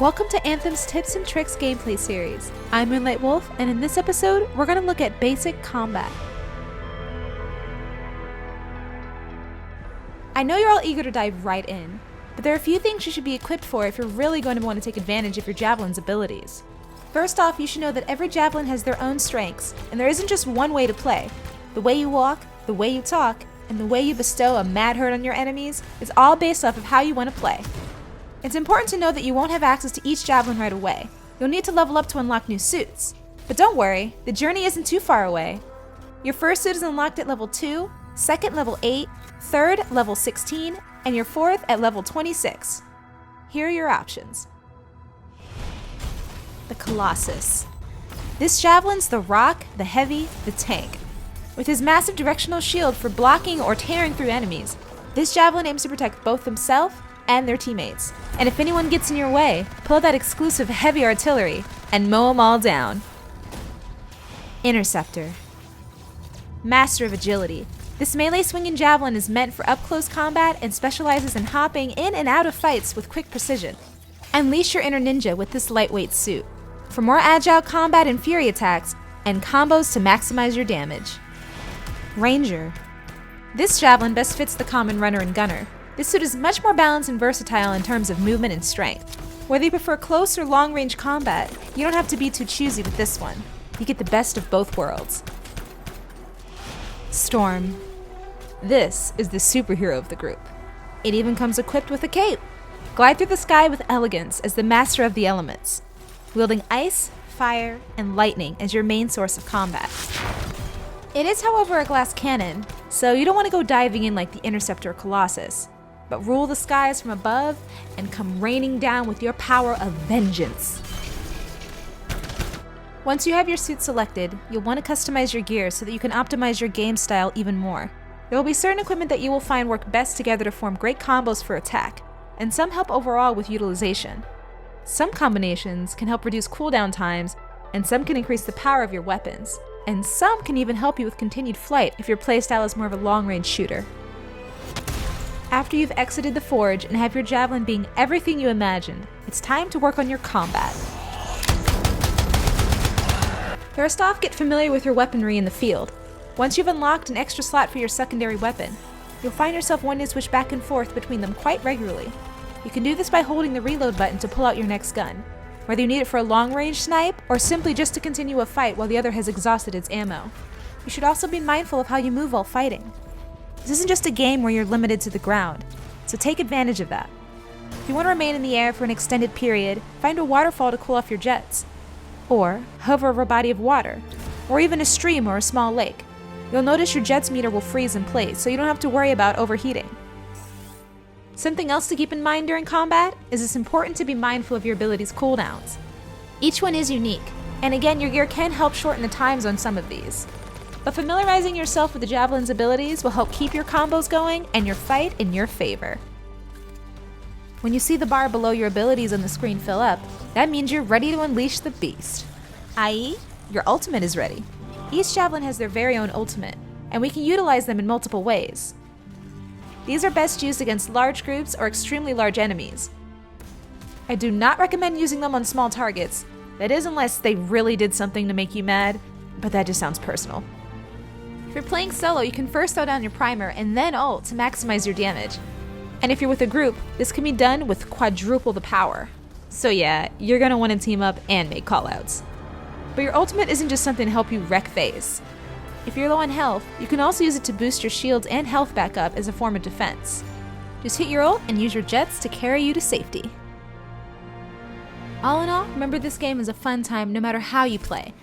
Welcome to Anthem's Tips and Tricks gameplay series. I'm MoonLiteWolf, and in this episode, we're going to look at basic combat. I know you're all eager to dive right in, but there are a few things you should be equipped for if you're really going to want to take advantage of your javelin's abilities. First off, you should know that every javelin has their own strengths, and there isn't just one way to play. The way you walk, the way you talk, and the way you bestow a mad hurt on your enemies is all based off of how you want to play. It's important to know that you won't have access to each javelin right away. You'll need to level up to unlock new suits. But don't worry, the journey isn't too far away. Your first suit is unlocked at level 2, second level 8, third level 16, and your fourth at level 26. Here are your options. The Colossus. This javelin's the rock, the heavy, the tank. With his massive directional shield for blocking or tearing through enemies, this javelin aims to protect both himself and their teammates. And if anyone gets in your way, pull out that exclusive heavy artillery and mow them all down. Interceptor. Master of agility. This melee swinging javelin is meant for up-close combat and specializes in hopping in and out of fights with quick precision. Unleash your inner ninja with this lightweight suit for more agile combat and fury attacks, and combos to maximize your damage. Ranger. This javelin best fits the common runner and gunner. This suit is much more balanced and versatile in terms of movement and strength. Whether you prefer close or long-range combat, you don't have to be too choosy with this one. You get the best of both worlds. Storm. This is the superhero of the group. It even comes equipped with a cape. Glide through the sky with elegance as the master of the elements, wielding ice, fire, and lightning as your main source of combat. It is, however, a glass cannon, so you don't want to go diving in like the Interceptor or Colossus, but rule the skies from above and come raining down with your power of vengeance. Once you have your suit selected, you'll want to customize your gear so that you can optimize your game style even more. There will be certain equipment that you will find work best together to form great combos for attack, and some help overall with utilization. Some combinations can help reduce cooldown times, and some can increase the power of your weapons, and some can even help you with continued flight if your playstyle is more of a long-range shooter. After you've exited the forge and have your javelin being everything you imagined, it's time to work on your combat. First off, get familiar with your weaponry in the field. Once you've unlocked an extra slot for your secondary weapon, you'll find yourself wanting to switch back and forth between them quite regularly. You can do this by holding the reload button to pull out your next gun, whether you need it for a long-range snipe or simply just to continue a fight while the other has exhausted its ammo. You should also be mindful of how you move while fighting. This isn't just a game where you're limited to the ground, so take advantage of that. If you want to remain in the air for an extended period, find a waterfall to cool off your jets, or hover over a body of water, or even a stream or a small lake. You'll notice your jet's meter will freeze in place, so you don't have to worry about overheating. Something else to keep in mind during combat is it's important to be mindful of your abilities' cooldowns. Each one is unique, and again, your gear can help shorten the times on some of these. But familiarizing yourself with the javelin's abilities will help keep your combos going and your fight in your favor. When you see the bar below your abilities on the screen fill up, that means you're ready to unleash the beast, i.e., your ultimate is ready. Each javelin has their very own ultimate, and we can utilize them in multiple ways. These are best used against large groups or extremely large enemies. I do not recommend using them on small targets, that is unless they really did something to make you mad, but that just sounds personal. If you're playing solo, you can first throw down your primer and then ult to maximize your damage. And if you're with a group, this can be done with quadruple the power. So yeah, you're gonna want to team up and make callouts. But your ultimate isn't just something to help you wreck phase. If you're low on health, you can also use it to boost your shields and health back up as a form of defense. Just hit your ult and use your jets to carry you to safety. All in all, remember this game is a fun time no matter how you play,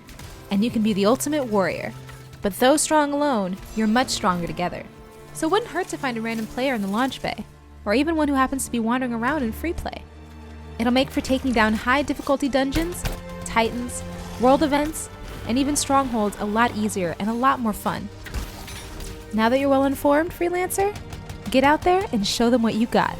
and you can be the ultimate warrior. But though strong alone, you're much stronger together. So it wouldn't hurt to find a random player in the launch bay, or even one who happens to be wandering around in free play. It'll make for taking down high difficulty dungeons, titans, world events, and even strongholds a lot easier and a lot more fun. Now that you're well informed, freelancer, get out there and show them what you got.